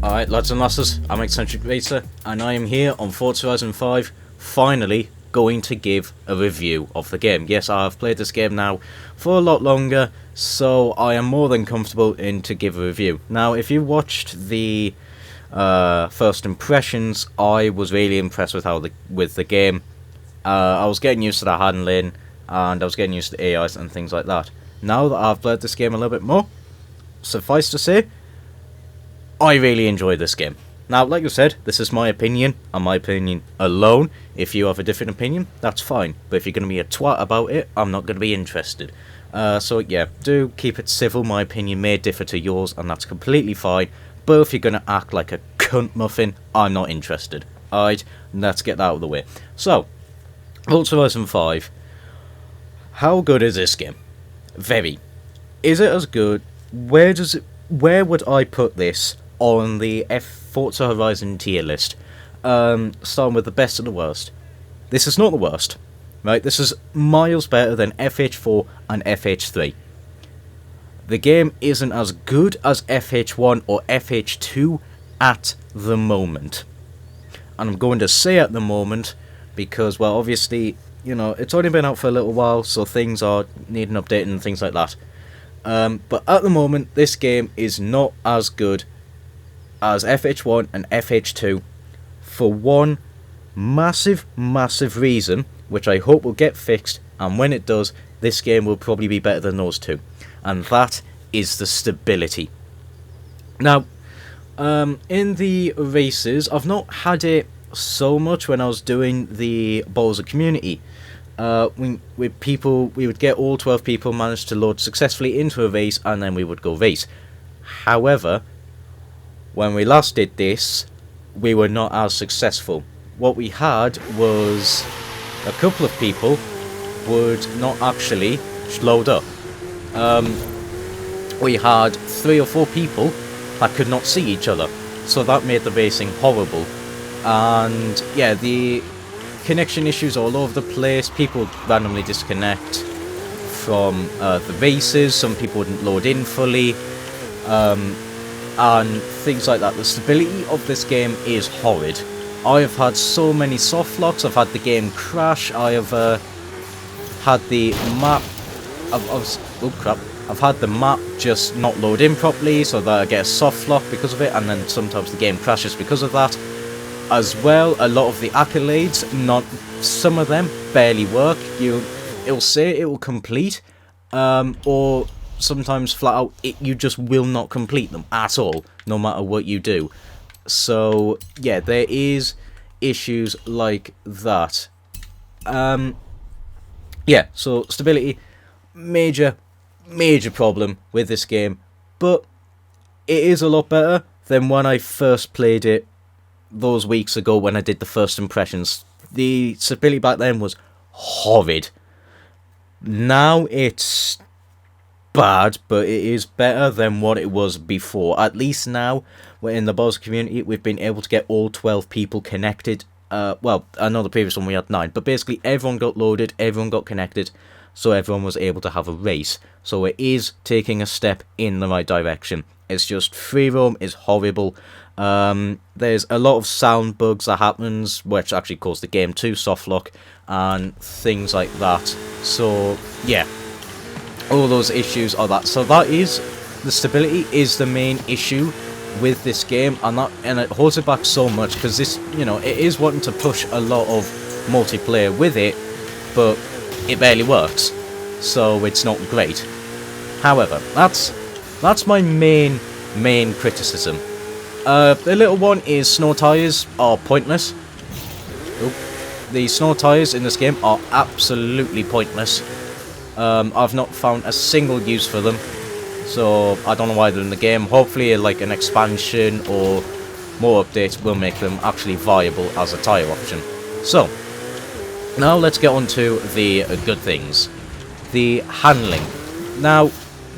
Alright, lads and lasses, I'm Eccentric Racer, and I am here on Forza Horizon 5, finally going to give a review of the game. Yes, I have played this game now for a lot longer, so I am more than comfortable in to give a review. Now, if you watched the first impressions, I was really impressed with the game. I was getting used to the handling, and I was getting used to the AIs and things like that. Now that I've played this game a little bit more, suffice to say, I really enjoyed this game. Now, like I said, this is my opinion, and my opinion alone. If you have a different opinion, that's fine. But if you're going to be a twat about it, I'm not going to be interested. So yeah, do keep it civil. My opinion may differ to yours, and that's completely fine. But if you're going to act like a cunt muffin, I'm not interested. Alright, let's get that out of the way. So, Forza Horizon 5. How good is this game? Very. Is it as good? Where would I put this on the Forza Horizon tier list? Starting with the best and the worst. This is not the worst, right? This is miles better than FH4 and FH3. The game isn't as good as FH1 or FH2 at the moment. And I'm going to say at the moment because, well, obviously, you know, it's only been out for a little while, so things are needing updating and things like that. But at the moment, this game is not as good as FH1 and FH2 for one massive reason, which I hope will get fixed, and when it does, this game will probably be better than those two, and that is the stability. Now, in the races, I've not had it so much when I was doing the Forza community. We would get all 12 people managed to load successfully into a race, and then we would go race. However, when we last did this, we were not as successful. What we had was a couple of people would not actually load up. We had 3 or 4 people that could not see each other, so that made the racing horrible. And yeah, the connection issues all over the place. People would randomly disconnect from the races. Some people wouldn't load in fully, and things like that. The stability of this game is horrid. I have had so many soft locks. I've had the game crash. I have had the map. I've had the map just not load in properly, so that I get a soft lock because of it, and then sometimes the game crashes because of that. As well, a lot of the accolades, some of them barely work. It'll say it will complete, or sometimes flat out you just will not complete them at all, no matter what you do. So yeah, there is issues like that. Yeah, so stability, major problem with this game, but it is a lot better than when I first played it those weeks ago when I did the first impressions. The stability back then was horrid. Now it's bad, but it is better than what it was before. At least now, we're in the Forza community, we've been able to get all 12 people connected. Well, I know the previous one we had 9, but basically everyone got loaded, everyone got connected, so everyone was able to have a race. So it is taking a step in the right direction. It's just free roam is horrible. There's a lot of sound bugs that happens, which actually cause the game to softlock and things like that. So yeah, all those issues are that. So that is, the stability is the main issue with this game, and it holds it back so much because this, you know, it is wanting to push a lot of multiplayer with it, but it barely works, so it's not great. However, that's my main criticism. The little one is snow tires are pointless. The snow tires in this game are absolutely pointless. I've not found a single use for them, so I don't know why they're in the game. Hopefully, like an expansion or more updates will make them actually viable as a tire option. So, now let's get on to the good things. The handling. Now,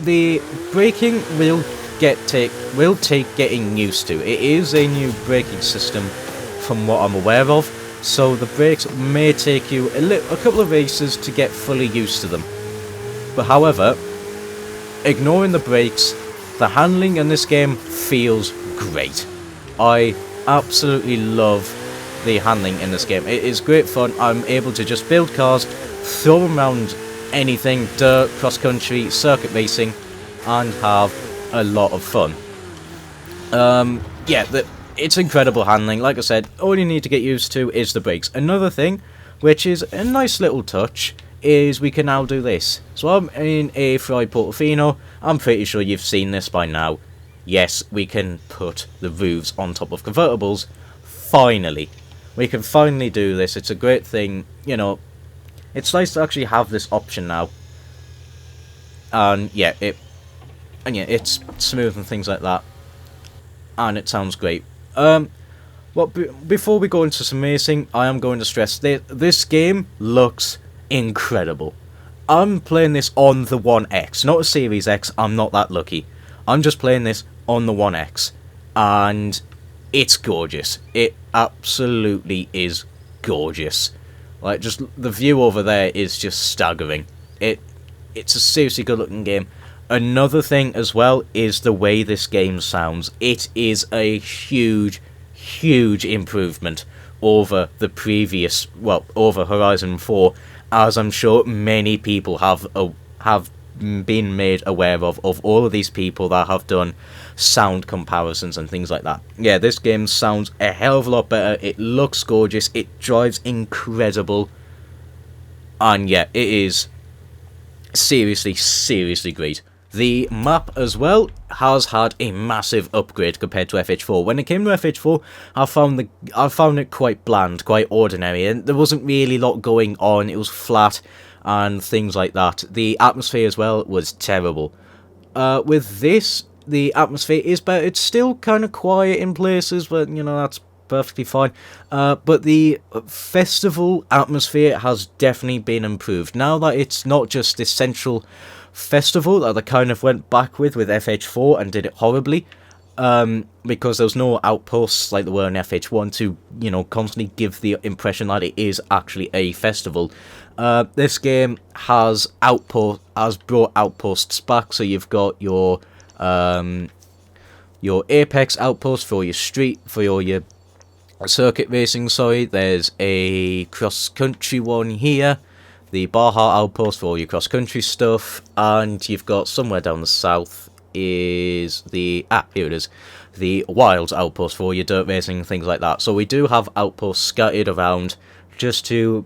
the braking will take getting used to. It is a new braking system from what I'm aware of, so the brakes may take you a couple of races to get fully used to them. But however, ignoring the brakes, the handling in this game feels great. I absolutely love the handling in this game. It is great fun. I'm able to just build cars, throw them around anything, dirt, cross-country, circuit racing, and have a lot of fun. Yeah, it's incredible handling. Like I said, all you need to get used to is the brakes. Another thing, which is a nice little touch, is we can now do this. So I'm in a Ferrari Portofino. I'm pretty sure you've seen this by now. Yes, we can put the roofs on top of convertibles. Finally. We can finally do this. It's a great thing, you know. It's nice to actually have this option now. And yeah, it's smooth and things like that. And it sounds great. Before we go into some racing, I am going to stress that this game looks incredible. I'm playing this on the One X, not a Series X. I'm not that lucky. I'm just playing this on the One X, and it's gorgeous. It absolutely is gorgeous. Like, just the view over there is just staggering. It's a seriously good looking game. Another thing as well is the way this game sounds. It is a huge improvement over the previous, well, over Horizon 4, as I'm sure many people have been made aware of all of these people that have done sound comparisons and things like that. Yeah, this game sounds a hell of a lot better. It looks gorgeous. It drives incredible. And yeah, it is seriously great. The map as well has had a massive upgrade compared to FH4. When it came to FH4, I found it quite bland, quite ordinary, and there wasn't really a lot going on. It was flat and things like that. The atmosphere as well was terrible. With this, the atmosphere is better. It's still kind of quiet in places, but you know, that's perfectly fine. But the festival atmosphere has definitely been improved. Now that it's not just this central festival that they kind of went back with FH4 and did it horribly, because there was no outposts like there were in FH1 to, you know, constantly give the impression that it is actually a festival. This game has brought outposts back, so you've got your Apex outpost for your your circuit racing, sorry. There's a cross-country one here, the Baja outpost for all your cross-country stuff, and you've got somewhere down the south is the, here it is, the Wilds outpost for all your dirt racing and things like that. So we do have outposts scattered around just to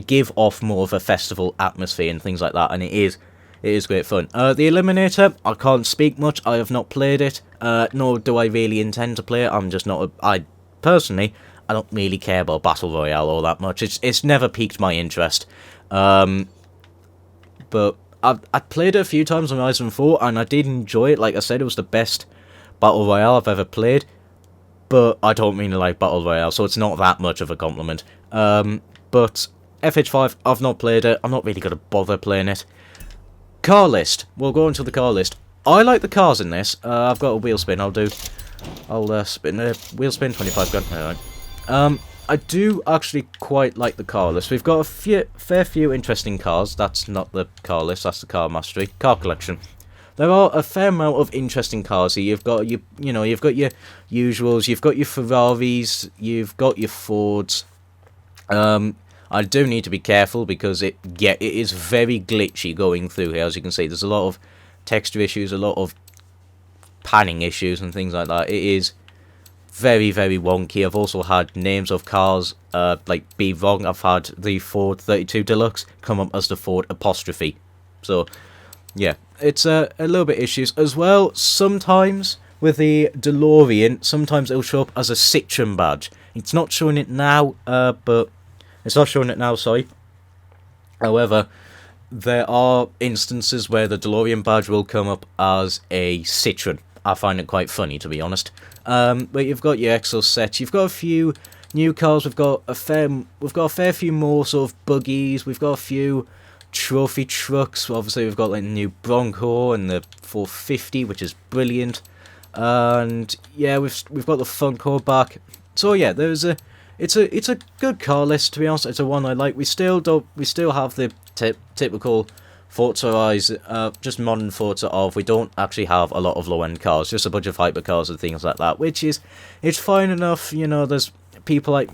give off more of a festival atmosphere and things like that, and it is great fun. The Eliminator, I can't speak much. I have not played it, nor do I really intend to play it. I'm just not personally, I don't really care about Battle Royale all that much. It's never piqued my interest. But I played it a few times on Horizon 4, and I did enjoy it. Like I said, it was the best Battle Royale I've ever played. But I don't really like Battle Royale, so it's not that much of a compliment. But FH5, I've not played it. I'm not really going to bother playing it. Car list. We'll go into the car list. I like the cars in this. I've got a wheel spin. I'll spin a wheel spin, 25 grand. Alright. I do actually quite like the car list. We've got a fair few interesting cars. That's not the car list, that's the car mastery. Car collection. There are a fair amount of interesting cars here. You've got you've got your usuals, you've got your Ferraris, you've got your Fords. I do need to be careful because it is very glitchy going through here. As you can see, there's a lot of texture issues, a lot of panning issues and things like that. It is very wonky. I've also had names of cars be wrong. I've had the Ford 32 Deluxe come up as the Ford apostrophe. So yeah, it's a little bit issues as well. Sometimes with the DeLorean, sometimes it'll show up as a Citroen badge. It's not showing it now, sorry. However, there are instances where the DeLorean badge will come up as a Citroen. I find it quite funny, to be honest. But you've got your Exo set. You've got a few new cars. We've got a fair few more sort of buggies. We've got a few trophy trucks. Obviously, we've got like the new Bronco and the 450, which is brilliant. And yeah, we've got the Funko back. So yeah, it's a good car list, to be honest. It's a one I like. We still have the typical just modern Forza of we don't actually have a lot of low-end cars, just a bunch of hypercars and things like that, which is, it's fine enough, you know. There's people like,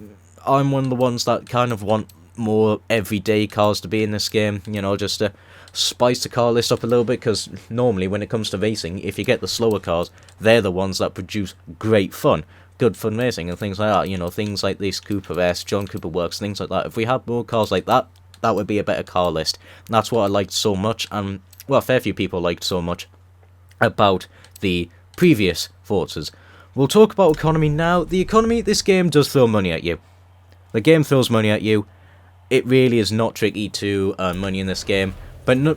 I'm one of the ones that kind of want more everyday cars to be in this game, you know, just to spice the car list up a little bit, because normally when it comes to racing, if you get the slower cars, they're the ones that produce great fun, good fun racing and things like that, you know, things like this Cooper S, John Cooper Works, things like that. If we had more cars like that, that would be a better car list. And that's what I liked so much, and, well, a fair few people liked so much about the previous Forzas. We'll talk about economy now. The economy, this game does throw money at you. The game throws money at you. It really is not tricky to earn money in this game. But no,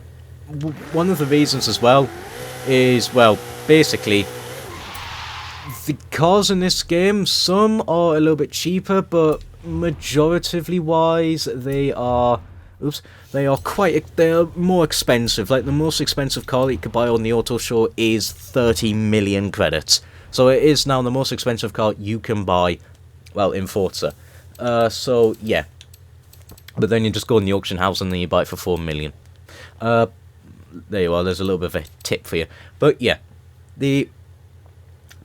one of the reasons as well is, well, basically, the cars in this game, some are a little bit cheaper, but majoritively wise, they are more expensive. Like, the most expensive car that you could buy on the auto show is 30 million credits. So it is now the most expensive car you can buy, well, in Forza. So, yeah. But then you just go in the auction house and then you buy it for 4 million. There you are, there's a little bit of a tip for you. But, yeah. The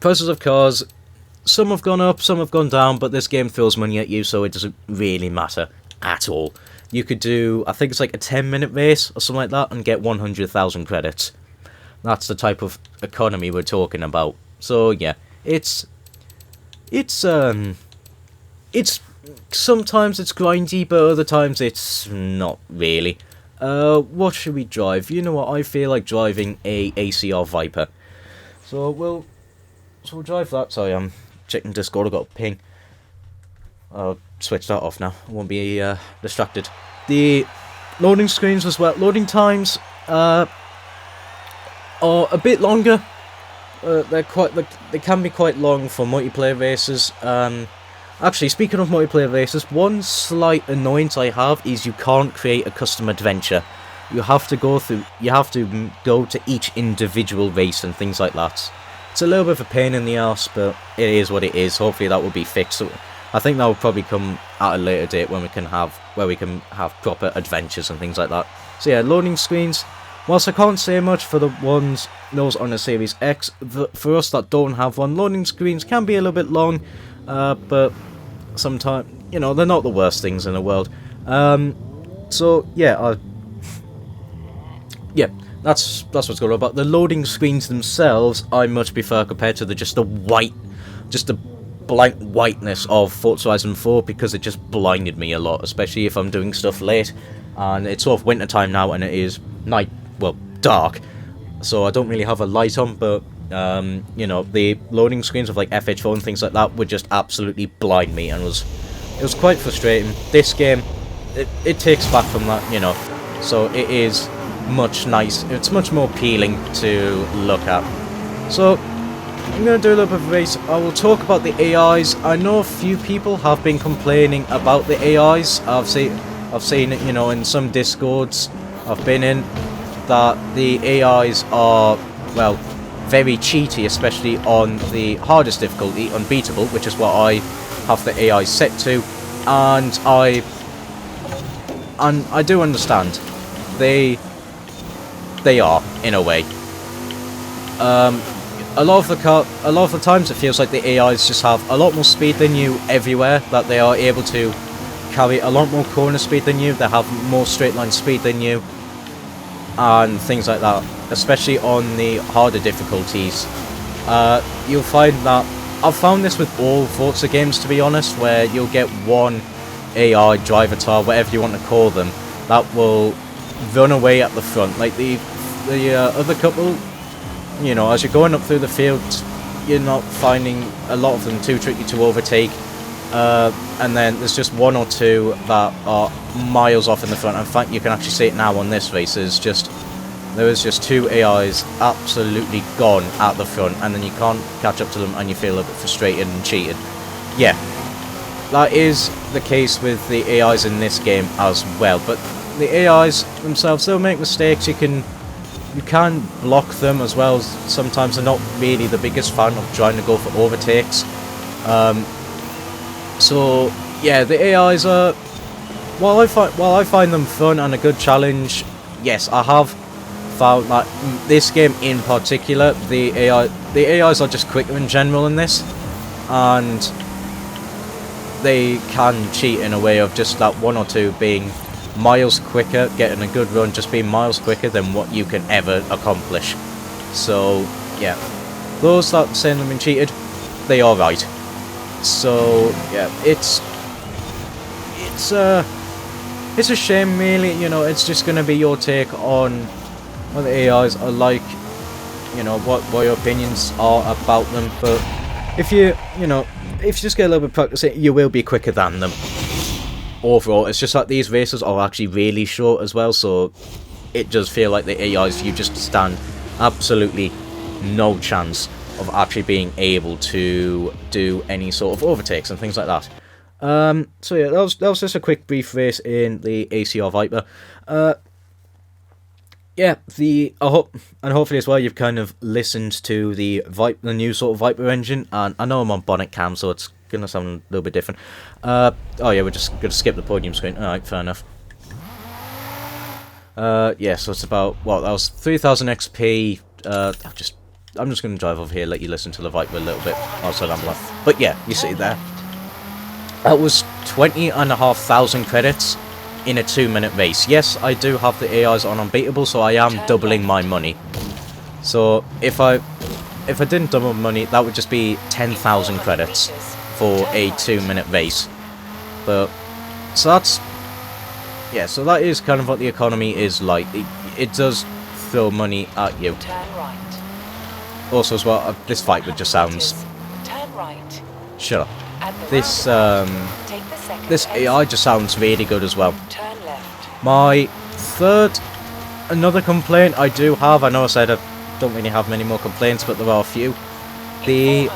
prices of cars, some have gone up, some have gone down, but this game throws money at you, so it doesn't really matter at all. You could do, I think it's like a 10-minute race or something like that, and get 100,000 credits. That's the type of economy we're talking about. So yeah, it's sometimes it's grindy, but other times it's not really. What should we drive? You know what, I feel like driving a ACR Viper. So we'll drive that. Sorry, I'm checking Discord, I got a ping. I'll switch that off now, I won't be distracted. The loading screens as well, loading times are a bit longer. They can be quite long for multiplayer races. Actually, speaking of multiplayer races, one slight annoyance I have is you can't create a custom adventure. You have to go to each individual race and things like that. It's a little bit of a pain in the arse, but it is what it is. Hopefully that will be fixed. So I think that will probably come at a later date when we can have proper adventures and things like that. So yeah, loading screens. Whilst I can't say much for those on the Series X, for us that don't have one, loading screens can be a little bit long, but sometimes, you know, they're not the worst things in the world. So yeah, that's what's going on. But the loading screens themselves, I much prefer compared to just the blank whiteness of Forza Horizon 4, because it just blinded me a lot, especially if I'm doing stuff late, and it's sort of winter time now and it is dark, so I don't really have a light on, but you know, the loading screens of like FH4 and things like that would just absolutely blind me, and it was quite frustrating. This game, it takes back from that, you know, so it is it's much more appealing to look at. So I'm going to do a little bit of a race. I will talk about the AIs. I know a few people have been complaining about the AIs. I've seen it, you know, in some Discords I've been in, that the AIs are, well, very cheaty, especially on the hardest difficulty, unbeatable, which is what I have the AI set to, and I do understand. They are, in a way. A lot of the times it feels like the AIs just have a lot more speed than you everywhere, that they are able to carry a lot more corner speed than you, they have more straight line speed than you, and things like that, especially on the harder difficulties. You'll find that, I've found this with all Forza games, to be honest, where you'll get one AI, driver tar, whatever you want to call them, that will run away at the front. Like the other couple, you know, as you're going up through the field, you're not finding a lot of them too tricky to overtake. And then there's just one or two that are miles off in the front. In fact, you can actually see it now on this race. There is just two AIs absolutely gone at the front, and then you can't catch up to them, and you feel a bit frustrated and cheated. Yeah, that is the case with the AIs in this game as well. But the AIs themselves, they'll make mistakes. You can block them as well. Sometimes they're not really the biggest fan of trying to go for overtakes. So yeah, the AIs are, while I find them fun and a good challenge, yes, I have found that this game in particular, the AIs are just quicker in general in this, and they can cheat in a way of just that 1 or 2 being miles quicker, getting a good run, just being miles quicker than what you can ever accomplish. So yeah, those that say they've been cheated, they are right. So yeah, it's a shame really, you know. It's just gonna be your take on what the AIs are like, you know, what your opinions are about them. But if you just get a little bit of practice, you will be quicker than them. Overall, it's just like these races are actually really short as well, so it does feel like the AIs, you just stand absolutely no chance of actually being able to do any sort of overtakes and things like that. So yeah, that was just a quick brief race in the ACR Viper. Yeah, I hope, and hopefully as well, you've kind of listened to the new sort of Viper engine, and I know I'm on bonnet cam, so it's gonna sound a little bit different. Oh yeah, we're just gonna skip the podium screen. Alright, fair enough. Yeah, so it's about, well, that was 3000 XP. I'm just gonna drive over here, let you listen to the Viper a little bit outside ambulance. But yeah, you see there, that was 20,500 credits in a 2-minute race. Yes, I do have the AIs on unbeatable, so I am doubling my money. So if I didn't double my money, that would just be 10,000 credits for a 2-minute race. But so that's, yeah, so that is kind of what the economy is like. It does throw money at you. Also as well, this Viper just sounds, shut up. This AI just sounds really good as well. My another complaint I do have, I know I said I don't really have many more complaints, but there are a few. The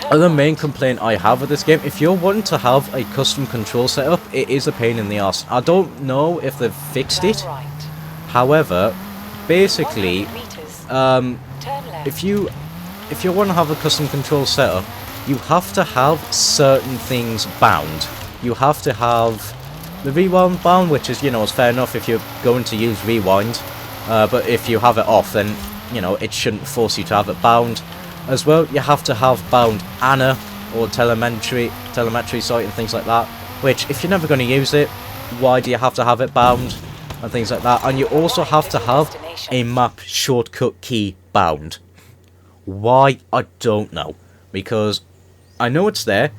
other main complaint I have with this game, if you're wanting to have a custom control setup, it is a pain in the arse. I don't know if they've fixed it. However, basically, if you want to have a custom control setup, you have to have certain things bound. You have to have the rewind bound, which is, you know, it's fair enough if you're going to use rewind. But if you have it off, then, you know, it shouldn't force you to have it bound. As well, you have to have bound ANA or telemetry site and things like that. Which, if you're never going to use it, why do you have to have it bound and things like that? And you also have to have a map shortcut key bound. Why? I don't know. Because I know it's there,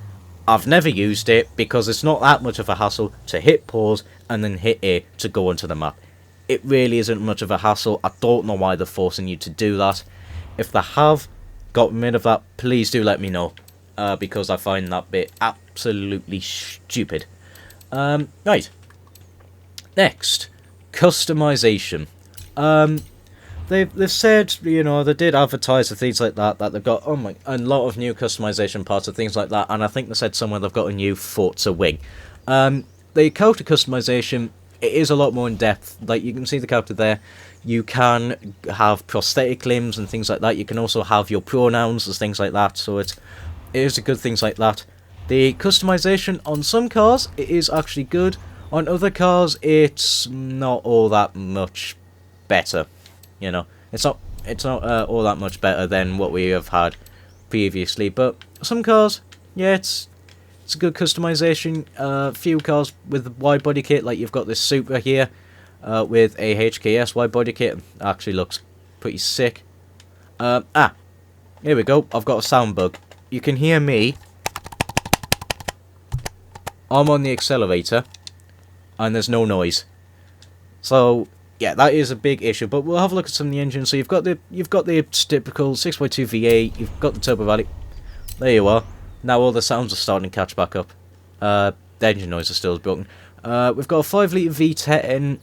I've never used it, because it's not that much of a hassle to hit pause and then hit A to go onto the map. It really isn't much of a hassle. I don't know why they're forcing you to do that. If they have gotten rid of that, please do let me know, because I find that bit absolutely stupid. Right. Next, customization. They've said, you know, they did advertise and things like that they've got a lot of new customization parts and things like that, and I think they said somewhere they've got a new Forza wing. The character customization, it is a lot more in depth. Like, you can see the character there. You can have prosthetic limbs and things like that. You can also have your pronouns and things like that. So it is a good things like that. The customization on some cars, it is actually good. On other cars, it's not all that much better. You know, it's not all that much better than what we have had previously. But some cars, yeah, it's a good customization. Few cars with wide body kit, like you've got this Supra here, with a HKS wide body kit. Actually looks pretty sick. Here we go. I've got a sound bug. You can hear me. I'm on the accelerator, and there's no noise. So yeah, that is a big issue. But we'll have a look at some of the engines. So you've got the typical 6.2 V8. You've got the turbo valley. There you are. Now all the sounds are starting to catch back up. The engine noise is still broken. We've got a 5-litre V10.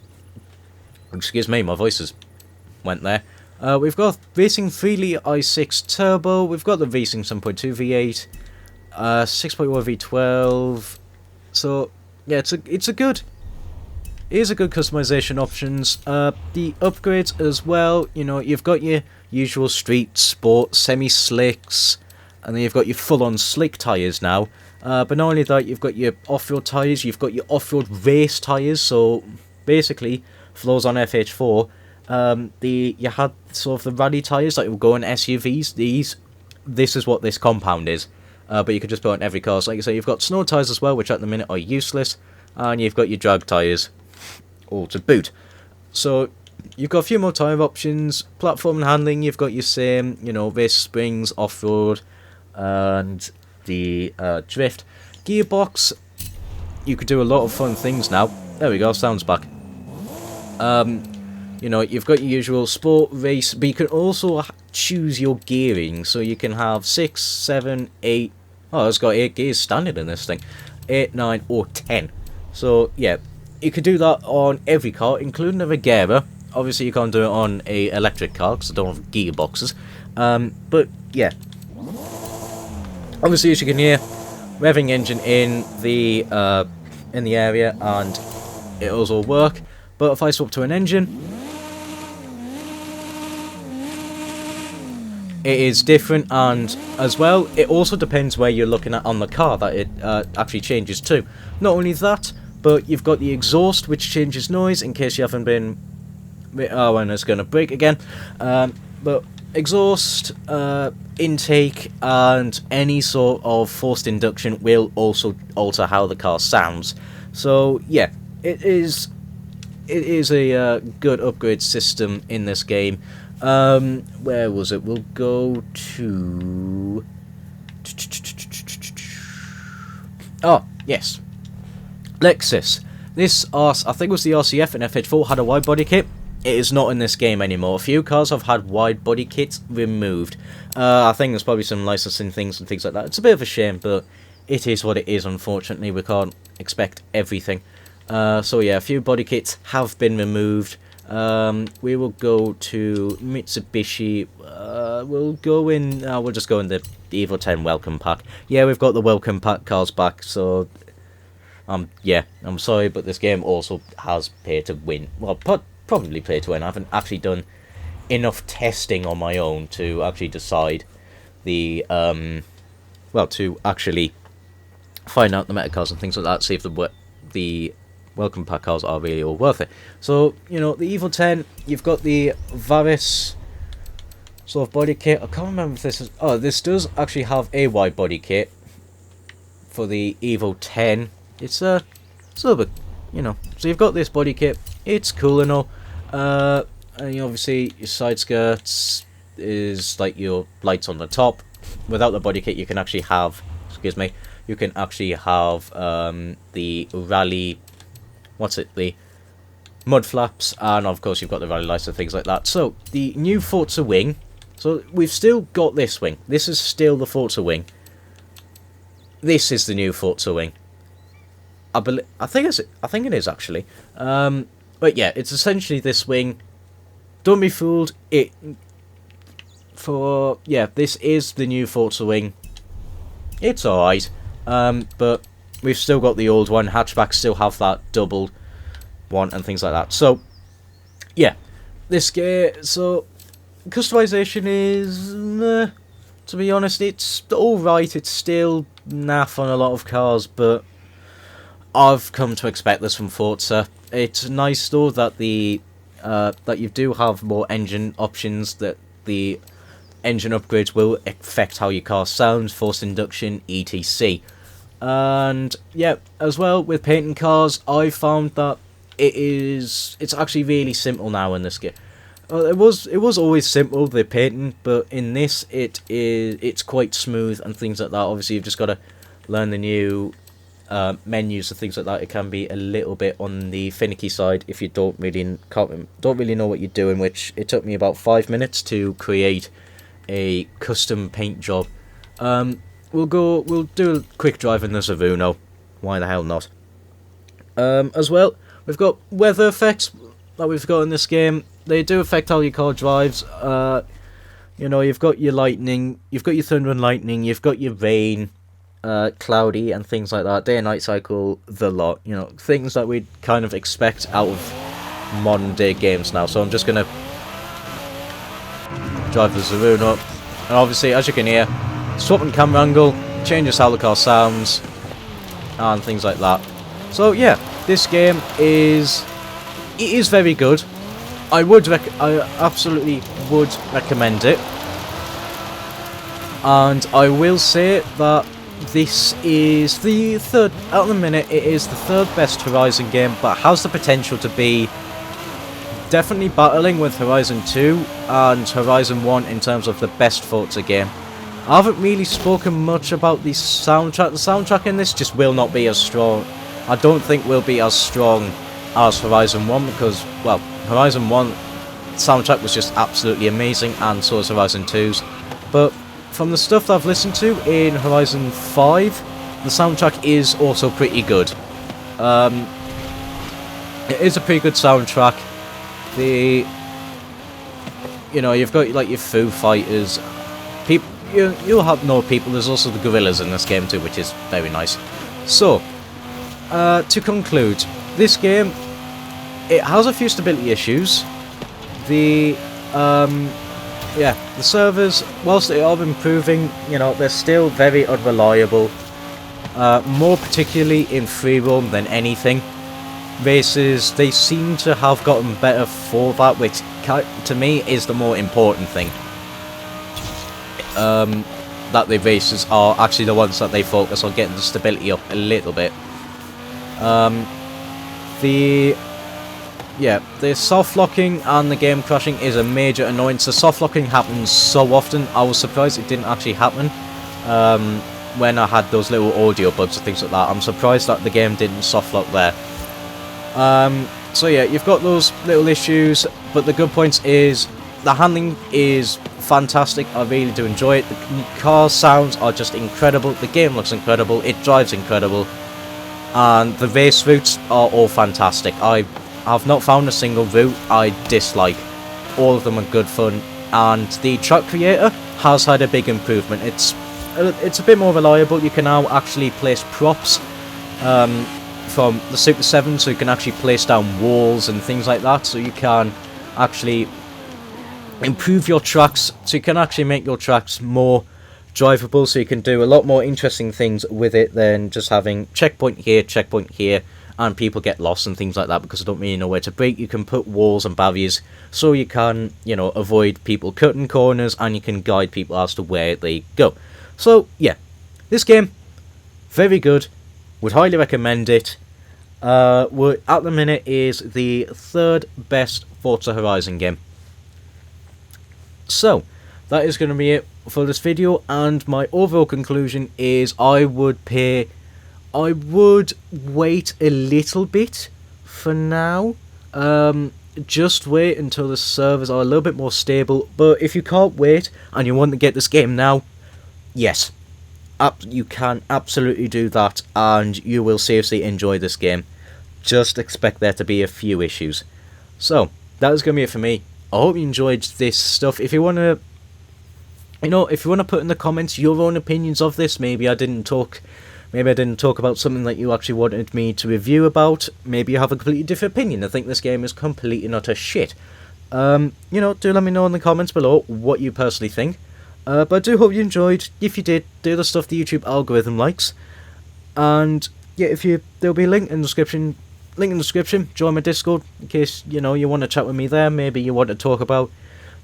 Excuse me, my voices went there. We've got Racing 3-litre i6 turbo. We've got the Racing 7.2 V8. 6.1 V12. So yeah, it is a good customization options. The upgrades as well, you know, you've got your usual street, sport, semi-slicks, and then you've got your full-on slick tyres now. But not only that, you've got your off-road tyres, you've got your off-road race tyres, so basically, for those on FH4, you had sort of the rally tyres that will go in SUVs. This is what this compound is, but you could just put on every car. So like I say, you've got snow tyres as well, which at the minute are useless, and you've got your drag tyres, all to boot. So you've got a few more tyre options. Platform and handling, you've got your same, race springs, off-road, and the drift. Gearbox, you could do a lot of fun things now. There we go, sound's back. You've got your usual sport, race, but you can also choose your gearing. So you can have 6, 7, 8. Oh, it's got 8 gears standard in this thing. 8, 9, or 10. So, yeah, you could do that on every car, including the Regera. Obviously, you can't do it on a electric car because I don't have gearboxes. But, yeah. Obviously, as you can hear, revving engine in the area, and it'll all work. But if I swap to an engine, it is different, and as well, it also depends where you're looking at on the car that it actually changes to. Not only that, but you've got the exhaust, which changes noise in case you haven't been... Oh, and it's going to break again. But exhaust, intake, and any sort of forced induction will also alter how the car sounds. So, yeah, it is a good upgrade system in this game. Where was it? We'll go to... Oh, yes. Lexus. This, I think it was the RCF and FH4, had a wide body kit. It is not in this game anymore. A few cars have had wide body kits removed. I think there's probably some licensing things and things like that. It's a bit of a shame, but it is what it is, unfortunately. We can't expect everything. So yeah, a few body kits have been removed. We will go to Mitsubishi. We'll just go in the Evo 10 welcome pack. Yeah, we've got the welcome pack cars back, so yeah, I'm sorry, but this game also has pay to win. Well, probably pay to win. I haven't actually done enough testing on my own to actually decide the to actually find out the meta cars and things like that, see if the welcome pack cars are really all worth it. So, the Evo 10, you've got the Varis sort of body kit. I can't remember if this is... Oh, this does actually have a wide body kit for the Evo 10. It's a little bit, So you've got this body kit. It's cool and all. And obviously your side skirts is like your lights on the top. Without the body kit, you can actually have... Excuse me. You can actually have the rally... the mud flaps, and of course you've got the rally lights and things like that. So the new Forza wing, so we've still got this wing. This is still the Forza wing. This is the new Forza wing. I think it is actually. But yeah, it's essentially this wing. Don't be fooled. This is the new Forza wing. It's alright. But we've still got the old one. Hatchbacks still have that doubled one and things like that. So, yeah. This game... So, customization is... to be honest, it's alright. It's still naff on a lot of cars, but I've come to expect this from Forza. It's nice, though, that that you do have more engine options, that the engine upgrades will affect how your car sounds, forced induction, etc. And yeah, as well with painting cars, I found that it's actually really simple now in this game. It was always simple, the painting, but in this it's quite smooth and things like that. Obviously, you've just got to learn the new menus and things like that. It can be a little bit on the finicky side if you don't really know what you're doing. Which it took me about 5 minutes to create a custom paint job. We'll do a quick drive in the Zavuno. Why the hell not? As well, we've got weather effects that we've got in this game. They do affect how your car drives. You've got your lightning, you've got your thunder and lightning, you've got your rain, cloudy and things like that. Day and night cycle, the lot. Things that we'd kind of expect out of modern day games now. So I'm just gonna drive the Zavuno, and obviously, as you can hear, swapping camera angle changes how the car sounds and things like that. So yeah, this game is it is very good. I absolutely would recommend it. And I will say that this is the third, at the minute, it is the third best Horizon game, but has the potential to be definitely battling with Horizon 2 and Horizon 1 in terms of the best Forza game. I haven't really spoken much about the soundtrack. The soundtrack in this just will not be as strong. I don't think will be as strong as Horizon 1 because, well, Horizon 1 soundtrack was just absolutely amazing, and so is Horizon 2's. But from the stuff that I've listened to in Horizon 5, the soundtrack is also pretty good. It is a pretty good soundtrack. You've got like your Foo Fighters, people. You'll have no people. There's also the gorillas in this game too, which is very nice. So, to conclude, this game, it has a few stability issues. The servers, whilst they are improving, they're still very unreliable. More particularly in free roam than anything. Races, they seem to have gotten better for that, which to me is the more important thing. That the races are actually the ones that they focus on getting the stability up a little bit. The soft locking and the game crashing is a major annoyance. The soft locking happens so often. I was surprised it didn't actually happen when I had those little audio bugs and things like that. I'm surprised that the game didn't soft lock there. So yeah, you've got those little issues, but the good points is the handling is fantastic. I really do enjoy it. The car sounds are just incredible. The game looks incredible. It drives incredible. And the race routes are all fantastic. I have not found a single route I dislike. All of them are good fun. And the track creator has had a big improvement. It's a bit more reliable. You can now actually place props from the Super 7, so you can actually place down walls and things like that. So you can actually improve your tracks, so you can actually make your tracks more drivable, so you can do a lot more interesting things with it than just having checkpoint here, and people get lost and things like that because they don't really know where to brake. You can put walls and barriers so you can, avoid people cutting corners, and you can guide people as to where they go. So yeah, this game, very good, would highly recommend it. At the minute is the third best Forza Horizon game. So, that is going to be it for this video, and my overall conclusion is I would wait a little bit for now. Just wait until the servers are a little bit more stable, but if you can't wait and you want to get this game now, yes, you can absolutely do that, and you will seriously enjoy this game. Just expect there to be a few issues. So, that is going to be it for me. I hope you enjoyed this stuff. If you want to, put in the comments your own opinions of this, maybe I didn't talk about something that you actually wanted me to review about. Maybe you have a completely different opinion. I think this game is completely not a shit. Do let me know in the comments below what you personally think. But I do hope you enjoyed. If you did, do the stuff the YouTube algorithm likes. And yeah, there'll be a link in the description. Join my Discord in case you want to chat with me there. Maybe you want to talk about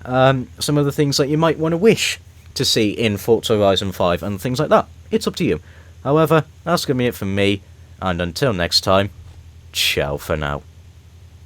some of the things that you might want to wish to see in Forza Horizon 5 and things like that. It's up to you. However, that's going to be it from me, and until next time, ciao for now.